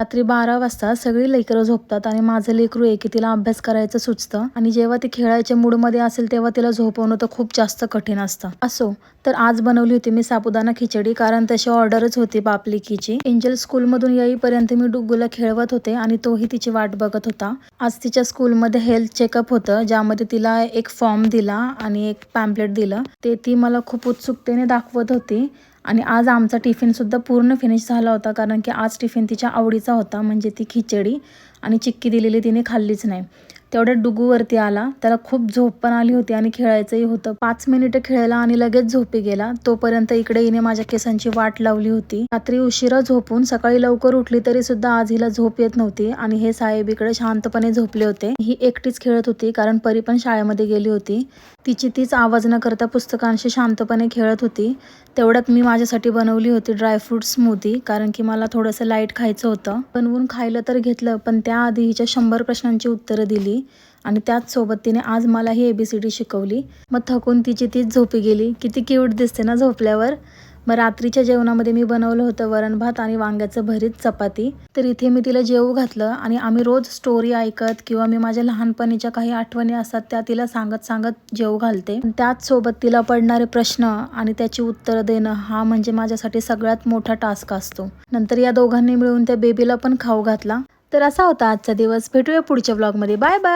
रात्री 12 वाजता सगळी लेकरं झोपतात आणि माझं लेकरू आहे की तिला अभ्यास करायचं सुचतं आणि जेव्हा ती खेळायच्या मूडमध्ये असेल तेव्हा तिला झोपवणं तर खूप जास्त कठीण असतं. असो, तर आज बनवली होती मी साबुदाणा खिचडी, कारण तशी ऑर्डरच होती पापलिकीची. एंजल स्कूलमधून येईपर्यंत मी डुग्गूला खेळवत होते आणि तोही तिची वाट बघत होता. आज तिच्या स्कूलमध्ये हेल्थ चेकअप होतं, ज्यामध्ये तिला एक फॉर्म दिला आणि एक पॅम्पलेट दिलं. ते ती मला खूप उत्सुकतेने दाखवत होती. आणि आज आमचा टिफिनसुद्धा पूर्ण फिनिश झाला होता, कारण की आज टिफिन तिच्या आवडीचा होता, म्हणजे ती खिचडी आणि चिक्की दिलेली तिने खाल्लीच नाही. तेवढ्यात डुगूवरती आला, त्याला खूप झोप पण आली होती आणि खेळायचंही होतं. 5 मिनिटं खेळला आणि लगेच झोपी गेला. तोपर्यंत इकडे हिने माझ्या केसांची वाट लावली होती. रात्री उशिरा झोपून सकाळी लवकर उठली तरी सुद्धा आज हिला झोप येत नव्हती आणि हे साहेब इकडे शांतपणे झोपले होते. ही एकटीच खेळत होती, कारण परी पण शाळेमध्ये गेली होती. तिची तीच आवाज न करता पुस्तकांशी शांतपणे खेळत होती. तेवढ्यात मी माझ्यासाठी बनवली होती ड्रायफ्रूट स्मूदी, कारण की मला थोडंसं लाईट खायचं होतं. बनवून खायला तर घेतलं, पण त्याआधी हिच्या 100 प्रश्नांची उत्तरं दिली आणि त्याच सोबत तिने आज मला ही ABCD शिकवली. मग थकून तिची तीच झोपी गेली. किती क्यूट दिसते ना झोपल्यावर. मग रात्रीच्या जेवणामध्ये मी बनवलं होतं वरण भात आणि वांग्याचं भरीत, चपाती. तर इथे मी तिला जेवू घातलं आणि आम्ही रोज स्टोरी ऐकत किंवा मी माझ्या लहानपणीच्या काही आठवणी असतात त्या तिला सांगत सांगत जेवू घालते. त्याच सोबत तिला पडणारे प्रश्न आणि त्याची उत्तरं देणं हा म्हणजे माझ्यासाठी सगळ्यात मोठा टास्क असतो. नंतर या दोघांनी मिळून त्या बेबीला पण खाऊ घातला. तर असा होता आजचा दिवस. भेटूया पुढच्या व्लॉगमध्ये. Bye bye.